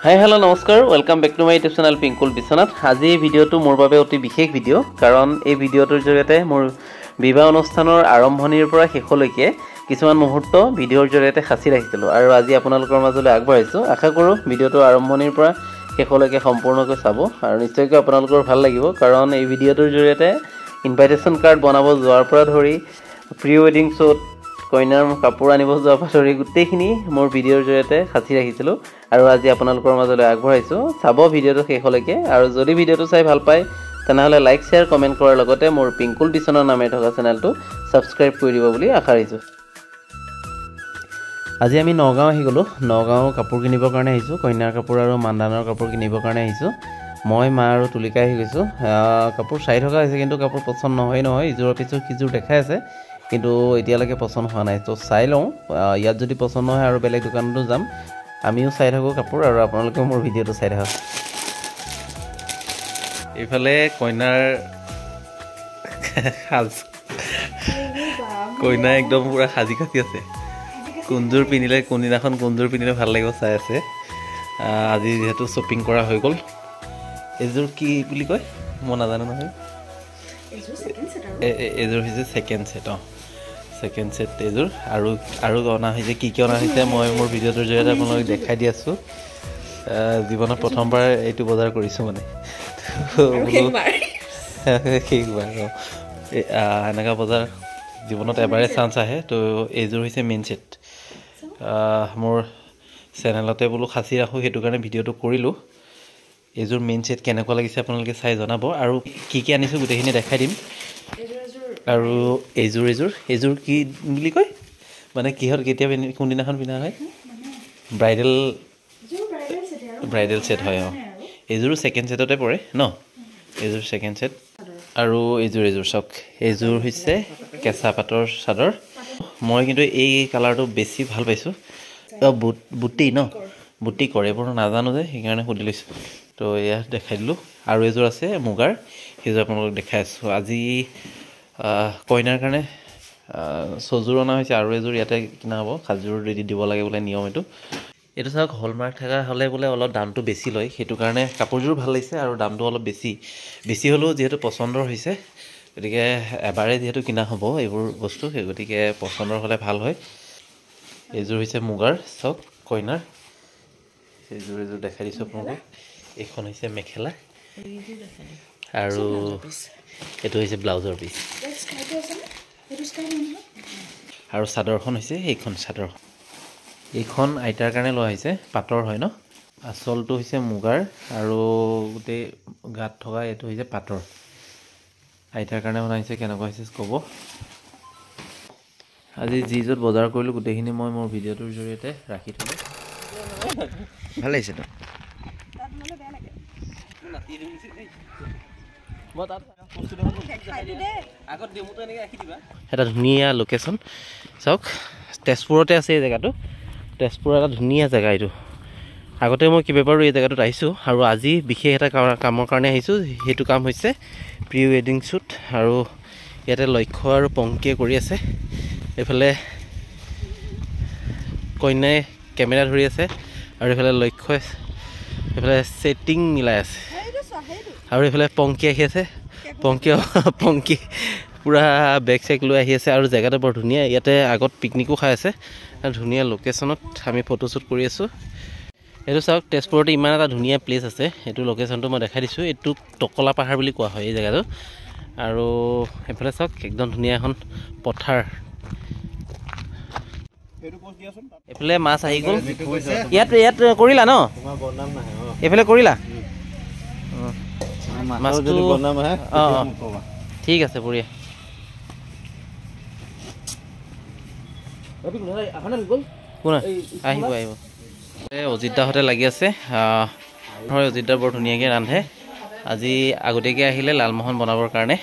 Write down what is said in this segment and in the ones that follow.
হাই hello' নমস্কাৰ welcome back to my YouTube channel Pinkul Biswanath. আজি এই ভিডিঅ'টো মোৰ বাবে অতি বিশেষ ভিডিঅ' কাৰণ এই ভিডিঅ'টোৰ জৰিয়তে মোৰ বিবাহ অনুষ্ঠানৰ আৰম্ভণিৰ পৰা শেষলৈকে কিছুমান মুহূৰ্ত ভিডিঅ'ৰ জৰিয়তে সাঁচি ৰাখিছিলোঁ আৰু আজি আপোনালোকৰ মাজলৈ আগবঢ়াইছোঁ। আশা কৰোঁ ভিডিঅ'টো আৰম্ভণিৰ পৰা শেষলৈকে সম্পূৰ্ণকৈ চাব আৰু নিশ্চয়কৈ আপোনালোকৰ ভাল লাগিব কাৰণ এই ভিডিঅ'টোৰ জৰিয়তে ইনভাইটেশ্যন কাৰ্ড বনাব যোৱাৰ পৰা ধৰি প্ৰি ৱেডিং শ্বুট কইনাৰ কাপোৰ আনিব যোৱাৰ পৰা ধৰি গোটেইখিনি মোৰ ভিডিঅ'ৰ জৰিয়তে সাঁচি ৰাখিছিলোঁ আৰু আজি আপোনালোকৰ মাজলৈ আগবঢ়াইছোঁ। চাব ভিডিঅ'টো শেষলৈকে আৰু যদি ভিডিঅ'টো চাই ভাল পায় তেনেহ'লে লাইক শ্বেয়াৰ কমেণ্ট কৰাৰ লগতে মোৰ পিংকুল বিশ্বনাথ নামে থকা চেনেলটো ছাবস্ক্ৰাইব কৰি দিব বুলি আশা ৰাখিছোঁ। আজি আমি নগাঁও আহি গ'লোঁ। নগাঁও কাপোৰ কিনিবৰ কাৰণে আহিছোঁ, কইনাৰ কাপোৰ আৰু মানদানৰ কাপোৰ কিনিবৰ কাৰণে আহিছোঁ। মই মা আৰু তুলিকা আহি গৈছোঁ। কাপোৰ চাই থকা হৈছে কিন্তু কাপোৰ পচন্দ নহয় ইযোৰৰ পিছত সিযোৰ দেখাই আছে কিন্তু এতিয়ালৈকে পচন্দ হোৱা নাই। তো চাই লওঁ, ইয়াত যদি পচন্দ নহয় আৰু বেলেগ দোকানতো যাম। আমিও চাই থাকোঁ কাপোৰ আৰু আপোনালোকেও মোৰ ভিডিঅ'টো চাই থাকক। এইফালে কইনাৰ কইনা একদম পূৰা সাজি কাচি আছে। কোনযোৰ পিন্ধিলে কোনদিনাখন কোনযোৰ পিন্ধিলে ভাল লাগিব চাই আছে। আজি যিহেতু শ্বপিং কৰা হৈ গ'ল। এইযোৰ কি বুলি কয় মই নাজানো নহয়। এইযোৰ হৈছে ছেকেণ্ড ছেট। ছেকেণ্ড ছেট এইযোৰ আৰু অনা হৈছে। কি অনা হৈছে মই মোৰ ভিডিঅ'টোৰ জৰিয়তে আপোনালোকক দেখাই দি আছোঁ। জীৱনত প্ৰথমবাৰ এইটো বজাৰ কৰিছোঁ মানে শেষবাৰ। এনেকুৱা বজাৰ জীৱনত এবাৰেই চান্স আহে। তো এইযোৰ হৈছে মেইন ছেট। মোৰ চেনেলতে বোলো সাঁচি ৰাখোঁ, সেইটো কাৰণে ভিডিঅ'টো কৰিলোঁ। এইযোৰ মেইন ছেট কেনেকুৱা লাগিছে আপোনালোকে চাই জনাব আৰু কি আনিছোঁ গোটেইখিনি দেখাই দিম। আৰু এইযোৰ কি বুলি কয় মানে কিহত কেতিয়া কোনদিনাখন পিন্ধা হয়? ব্ৰাইডেল ছেট হয়। এইযোৰো ছেকেণ্ড ছেটতে পৰে ন? এইযোৰ ছেকেণ্ড ছেট। আৰু এইযোৰ চাওক, এইযোৰ হৈছে কেঁচা পাটৰ চাদৰ। মই কিন্তু এই কালাৰটো বেছি ভাল পাইছোঁ। বুটি ন? বুটি কৰে এইবোৰ নাজানো যে সেইকাৰণে সুধি লৈছোঁ। তো এয়া দেখাই দিলোঁ। আৰু এযোৰ আছে মুগাৰ, সেইযোৰ আপোনালোকক দেখাই আছোঁ। আজি কইনাৰ কাৰণে ছযোৰ অনা হৈছে আৰু এযোৰ ইয়াতে কিনা হ'ব। সাজযোৰ দিব লাগে বোলে নিয়ম এইটো চাওক, হলমাৰ্ক থকা হ'লে বোলে অলপ দামটো বেছি লয়। সেইটো কাৰণে কাপোৰযোৰ ভাল লাগিছে আৰু দামটো অলপ বেছি হ'লেও যিহেতু পচন্দৰ হৈছে গতিকে এবাৰে যিহেতু কিনা হ'ব এইবোৰ বস্তু, সেই গতিকে পচন্দৰ হ'লে ভাল হয়। এইযোৰ হৈছে মুগাৰ চাওক কইনাৰ। এইযোৰ দেখাই দিছোঁ আপোনালোকক। এইখন হৈছে মেখেলা আৰু এইটো হৈছে ব্লাউজৰ পিচ আৰু চাদৰখন হৈছে এইখন চাদৰ। এইখন আইতাৰ কাৰণে লোৱা হৈছে, পাটৰ হয় ন? আঁচলটো হৈছে মুগাৰ আৰু গোটেই গাত থকা এইটো হৈছে পাটৰ। আইতাৰ কাৰণে বনাইছে, কেনেকুৱা হৈছে ক'ব। আজি যি য'ত বজাৰ কৰিলোঁ গোটেইখিনি মই মোৰ ভিডিঅ'টোৰ জৰিয়তে ৰাখি থ'লোঁ। ভাল লাগিছেতো। এটা ধুনীয়া লোকেশ্যন চাওক, তেজপুৰতে আছে এই জেগাটো। তেজপুৰৰ এটা ধুনীয়া জেগা এইটো। আগতে মই কেইবাবাৰো এই জেগাটোত আহিছোঁ আৰু আজি বিশেষ এটা কামৰ কাৰণে আহিছোঁ। সেইটো কাম হৈছে প্ৰি ৱেডিং শ্বুট আৰু ইয়াতে লক্ষ্য আৰু পংকীয়ে কৰি আছে। এইফালে কইনাই কেমেৰা ধৰি আছে আৰু এইফালে লক্ষ্যই এইফালে ছেটিং মিলাই আছে আৰু এইফালে পংকী আহি আছে। পংকী পূৰা বেগ চেগ লৈ আহি আছে আৰু জেগাটো বৰ ধুনীয়া। ইয়াতে আগত পিকনিকো খাই আছে। ধুনীয়া লোকেশ্যনত আমি ফটোশ্বুট কৰি আছোঁ। এইটো চাওক, তেজপুৰতে ইমান এটা ধুনীয়া প্লেচ আছে। এইটো লোকেশ্যনটো মই দেখাই দিছোঁ। এইটো টকলা পাহাৰ বুলি কোৱা হয় এই জেগাটো। আৰু এইফালে চাওক একদম ধুনীয়া এখন পথাৰ। এইফালে মাছ আহি গ'ল। ইয়াত কৰিলা ন? এইফালে কৰিলা? মাছটো ঠিক আছে, বঢ়িয়া। আহিব অজিত দাহঁতে লাগি আছে। হয়, অজিত দা বৰ ধুনীয়াকৈ ৰান্ধে। আজি আগতীয়াকৈ আহিলে লালমোহন বনাবৰ কাৰণে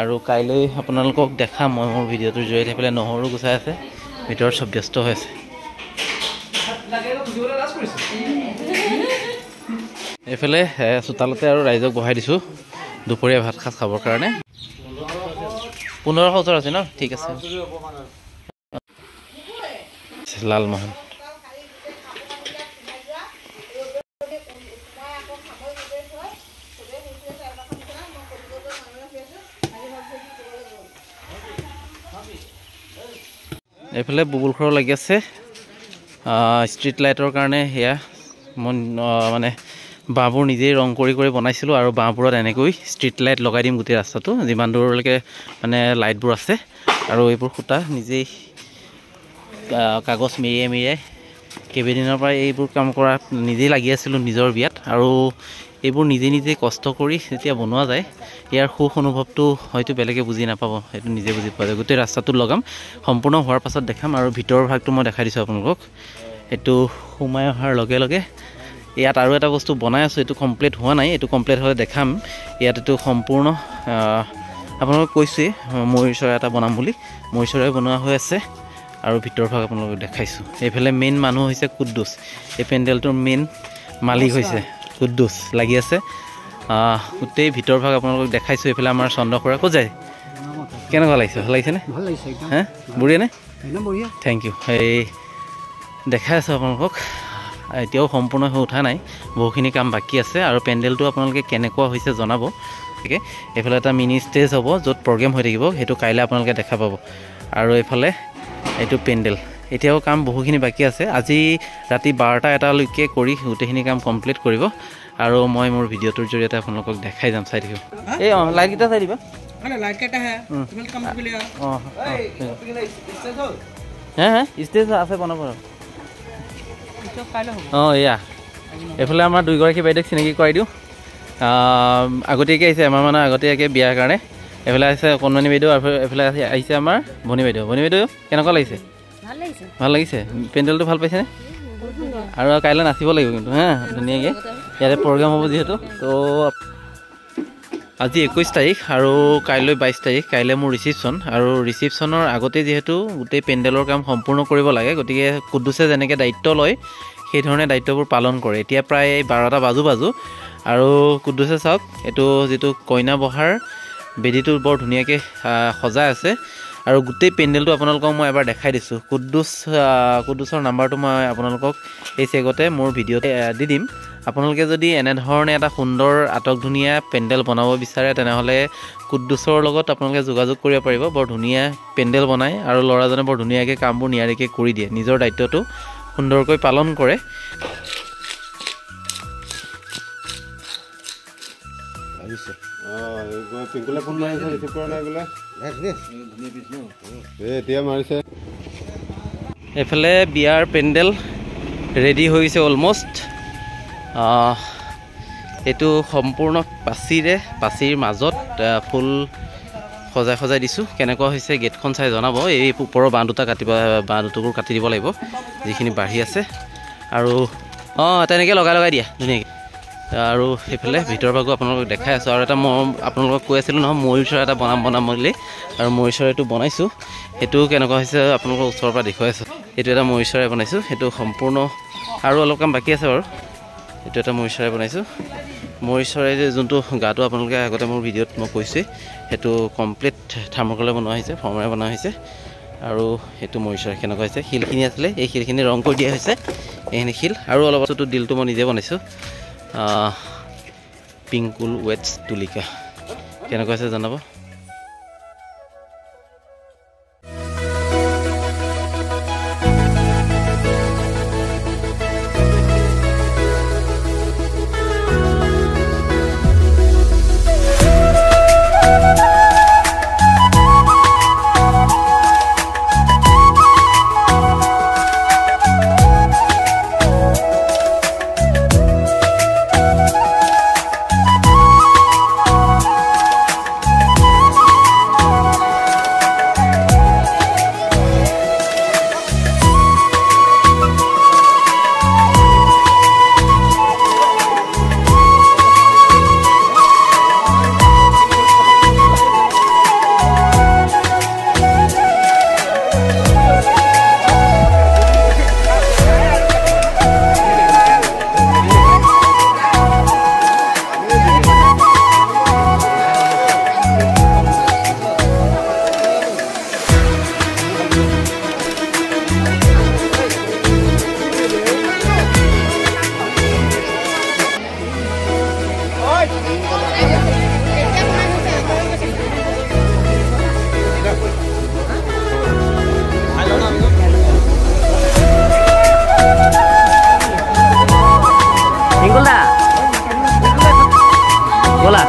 আৰু কাইলৈ আপোনালোকক দেখাম মই মোৰ ভিডিঅ'টোৰ জৰিয়তে। সেইফালে নহৰু গুচাই আছে, ভিতৰত চব ব্যস্ত হৈ আছে। এইফালে চোতালতে আৰু ৰাইজক বহাই দিছোঁ দুপৰীয়া ভাত সাজ খাবৰ কাৰণে। 1500 ওচৰ আছে ন? ঠিক আছে। লালমোহন এইফালে বুবুল খৰ লাগি আছে ষ্ট্ৰীট লাইটৰ কাৰণে সেয়া মই মানে বাঁহবোৰ নিজেই ৰং কৰি বনাইছিলোঁ আৰু বাঁহবোৰত এনেকৈ ষ্ট্ৰীট লাইট লগাই দিম গোটেই ৰাস্তাটো যিমান দূৰলৈকে মানে লাইটবোৰ আছে আৰু এইবোৰ খুঁটা নিজেই কাগজ মেৰিয়াই কেইদিনৰ পৰা এইবোৰ কাম কৰা নিজেই লাগি আছিলোঁ নিজৰ বিয়াত আৰু এইবোৰ নিজে কষ্ট কৰি যেতিয়া বনোৱা যায় ইয়াৰ সুখ অনুভৱটো হয়তো বেলেগে বুজি নাপাব সেইটো নিজে বুজি পোৱা যায় গোটেই ৰাস্তাটো লগাম সম্পূৰ্ণ হোৱাৰ পাছত দেখাম আৰু ভিতৰৰ ভাগটো মই দেখাই দিছোঁ আপোনালোকক এইটো সোমাই অহাৰ লগে লগে ইয়াত আৰু এটা বস্তু বনাই আছোঁ এইটো কমপ্লিট হোৱা নাই এইটো কমপ্লিট হ'লে দেখাম ইয়াত এইটো সম্পূৰ্ণ আপোনালোকক কৈছোঁৱেই ময়ূৰ চৰাই এটা বনাম বুলি ময়ূৰ চৰাই বনোৱা হৈ আছে আৰু ভিতৰৰ ভাগ আপোনালোকক দেখাইছোঁ এইফালে মেইন মানুহ হৈছে কুদ্দুছ এই পেণ্ডেলটোৰ মেইন মালিক হৈছে কুদ্দুছ লাগি আছে গোটেই ভিতৰ ভাগ আপোনালোকক দেখাইছোঁ এইফালে আমাৰ চন্দ্ৰখুৰা ক'ত যায় কেনেকুৱা লাগিছে ভাল লাগিছেনে ভাল লাগিছে হে বঢ়িয়ানে একদম বঢ়িয়া থেংক ইউ এই দেখাই আছোঁ আপোনালোকক এতিয়াও সম্পূৰ্ণ হৈ উঠা নাই বহুখিনি কাম বাকী আছে আৰু পেণ্ডেলটো আপোনালোকে কেনেকুৱা হৈছে জনাব ঠিক এইফালে এটা মিনি ষ্টেজ হ'ব য'ত প্ৰগ্ৰেম হৈ থাকিব সেইটো কাইলৈ আপোনালোকে দেখা পাব আৰু এইফালে এইটো পেণ্ডেল এতিয়াও কাম বহুখিনি বাকী আছে আজি ৰাতি 12টা এটালৈকে কৰি গোটেইখিনি কাম কমপ্লিট কৰিব আৰু মই মোৰ ভিডিঅ'টোৰ জৰিয়তে আপোনালোকক দেখাই যাম চাই থাকিব এই লাইটকেইটা চাই দিবা হে ষ্টেজ আছে বনাব এয়া এইফালে আমাৰ দুইগৰাকী বাইদেউক চিনাকি কৰাই দিওঁ আগতীয়াকৈ আহিছে এমাহমানৰ আগতীয়াকৈ বিয়াৰ কাৰণে এইফালে আহিছে কণমানি বাইদেউ আৰু এইফালে আহিছে আমাৰ ভনী বাইদেউ কেনেকুৱা লাগিছে ভাল লাগিছে পেণ্ডেলটো ভাল পাইছেনে আৰু কাইলৈ নাচিব লাগিব কিন্তু হা ধুনীয়াকৈ ইয়াতে প্ৰগ্ৰেম হ'ব যিহেতু তো আজি 21 তাৰিখ আৰু কাইলৈ 22 তাৰিখ কাইলৈ মোৰ ৰিচিপশ্যন আৰু ৰিচিপশ্যনৰ আগতে যিহেতু গোটেই পেণ্ডেলৰ কাম সম্পূৰ্ণ কৰিব লাগে গতিকে কুদ্দুছে যেনেকৈ দায়িত্ব লয় সেই ধৰণে দায়িত্ববোৰ পালন কৰে এতিয়া প্ৰায় 12টা বাজু আৰু কুদ্দুছে চাওক এইটো যিটো কইনা বহাৰ বেদীটো বৰ ধুনীয়াকৈ সজাই আছে আৰু গোটেই পেণ্ডেলটো আপোনালোকক মই এবাৰ দেখাই দিছোঁ কুদ্দুছৰ নাম্বাৰটো মই আপোনালোকক এই চেগতে মোৰ ভিডিঅ'তে দি দিম আপোনালোকে যদি এনেধৰণে এটা সুন্দৰ আটকধুনীয়া পেণ্ডেল বনাব বিচাৰে তেনেহ'লে কুদ্দুছৰ লগত আপোনালোকে যোগাযোগ কৰিব পাৰিব বৰ ধুনীয়া পেণ্ডেল বনায় আৰু ল'ৰাজনে বৰ ধুনীয়াকৈ কামবোৰ নিয়াৰিকৈ কৰি দিয়ে নিজৰ দায়িত্বটো সুন্দৰকৈ পালন কৰে এইফালে বিয়াৰ পেণ্ডেল ৰেডি হৈ গৈছে অলমষ্ট এইটো সম্পূৰ্ণ পাচিৰ মাজত ফুল সজাই দিছোঁ কেনেকুৱা হৈছে গেটখন চাই জনাব এই ওপৰৰ বাঁহ দুটুকুৰ কাটি দিব লাগিব যিখিনি বাঢ়ি আছে আৰু তেনেকৈ লগাই দিয়া ধুনীয়াকৈ আৰু সেইফালে ভিতৰ ভাগো আপোনালোকক দেখাই আছোঁ আৰু এটা মই আপোনালোকক কৈ আছিলোঁ নহয় ময়ূৰ চৰাই এটা বনাম বুলি আৰু ময়ূৰ চৰাইটো বনাইছোঁ সেইটো কেনেকুৱা হৈছে আপোনালোকৰ ওচৰৰ পৰা দেখুৱাই আছোঁ এইটো এটা ময়ূৰ চৰাই বনাইছোঁ সেইটো সম্পূৰ্ণ আৰু অলপ কাম বাকী আছে বাৰু এইটো এটা ময়ূৰ চৰাই বনাইছোঁ ময়ূৰ চৰাই যোনটো গাটো আপোনালোকে আগতে মোৰ ভিডিঅ'ত মই কৈছোঁৱেই সেইটো কমপ্লিট থাৰ্মকলে বনোৱা হৈছে ফৰ্মেৰে বনোৱা হৈছে আৰু সেইটো ময়ূৰ চৰাই কেনেকুৱা হৈছে শিলখিনি আছিলে এই শিলখিনি ৰং কৰি দিয়া হৈছে এইখিনি শিল আৰু অলপ বস্তুটো দিলটো মই নিজে বনাইছোঁ পিংকুল ৱেটছ তুলিকা কেনেকুৱা হৈছে জনাব হিংকুল দা ব'লা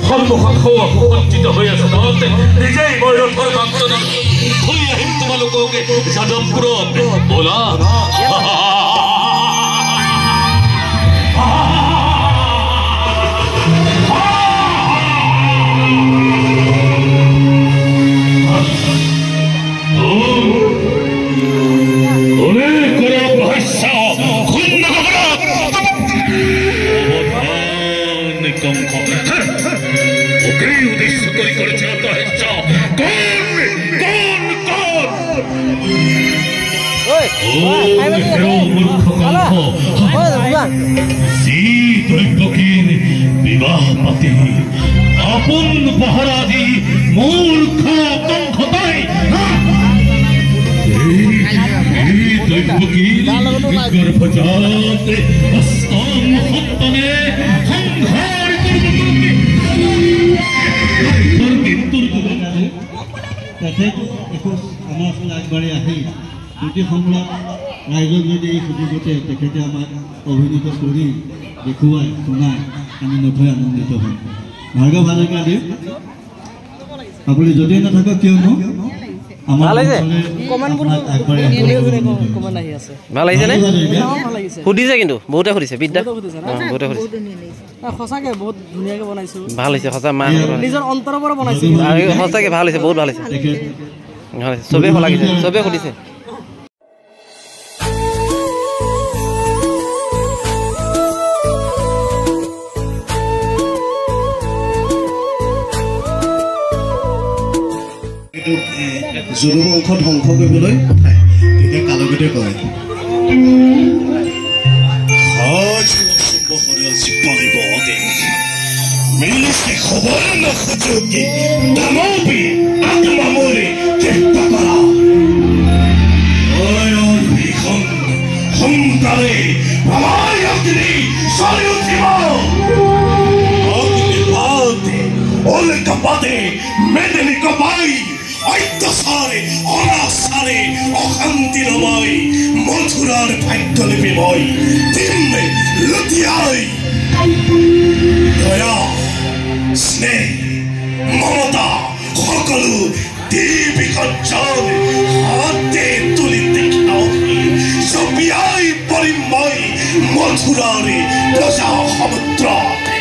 সন্মুখত সুসজ্জিত হৈ আছে তহঁতে নিজেই মই ৰথৰ বাক্যনা থৈ আহিম তোমালোককে যাদৱপুৰত ব'লা বিবাহ পাতি আপোন পহৰা দি মূৰ্খ কংসতাই গৰ্ভজাতে অষ্টম সন্তানে সংহাৰ আমাৰ আগবাঢ়ি আহি নীতি সম্ৰাট ৰাইজক যদি এই সুযোগতে তেখেতে আমাক অভিনীত কৰি দেখুৱাই শুনাই আমি নথৈ আনন্দিত হ'ম ভাৰ্গৱ হাজৰিকা দেৱ আপুনি য'তেই নাথাকক কিয়নো আমাৰ ভাল লাগিছেনে সুধিছে কিন্তু বহুতে সুধিছে বিদ্যা বহুতে সুধিছে সঁচাকে বহুত ধুনীয়াকে বনাইছো ভাল হৈছে সঁচা মা নিজৰ অন্তৰৰ পৰা বনাইছো সঁচাকে ভাল হৈছে বহুত ভাল হৈছে চবেই ভাল লাগিছে চবেই সুধিছে যদু বংশ ধ্বংস কৰিবলৈ তেতিয়া কালগতে কয় মিলিছে খবৰ নখোজোকে দামবি আত্মামৰে চেষ্টা কৰা ভীষণ সোনকালে ভাবাই অগ্নি চলি উঠিব অগ্নিপাতে অলকাপাতে মেদেলি কপাই অত্যাচারে অনাচারে অশান্তি নময় মথুরার ভাগ্যলিপি বই দিম্মে লুটিয়াই দয়া স্নেহ মমতা সকলো দিবিসজ্জন হাতে তুলি দেখাওহি জপিয়াই পৰিম মই মথুৰাৰে প্ৰজা সমুদ্ৰতে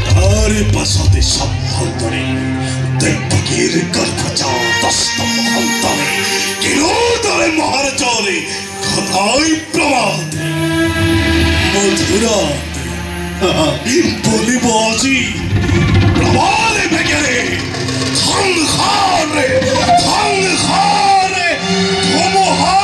তাৰে পাছতে সম্বন্ধৰে দেৱকীৰ গৰ্ভজাত অষ্টম সন্তানে কিনোদৰে মহাৰাজৰে ঘটাই প্ৰমাদে মথুৰাতে বলিব আজি প্ৰমাণে বেগেৰে সংসাৰে ধুমুহা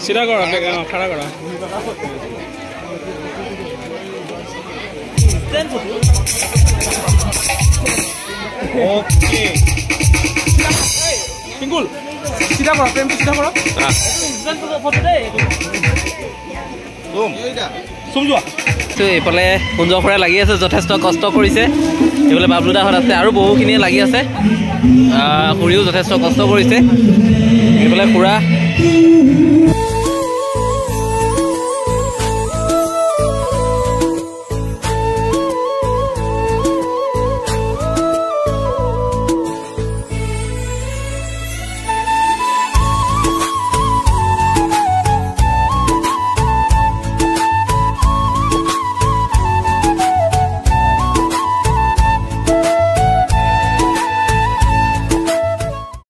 চিধা কৰা খাৰা কৰা ওকে পিংকুল চিধা কৰা প্ৰেমটো চিধা কৰা চুম যোৱা এইফালে কুঞ্জ খুৰাই লাগি আছে যথেষ্ট কষ্ট কৰিছে এইফালে বাবলুদাহঁত আছে আৰু বহুখিনিয়ে লাগি আছে খুৰীও যথেষ্ট কষ্ট কৰিছে এইফালে খুৰা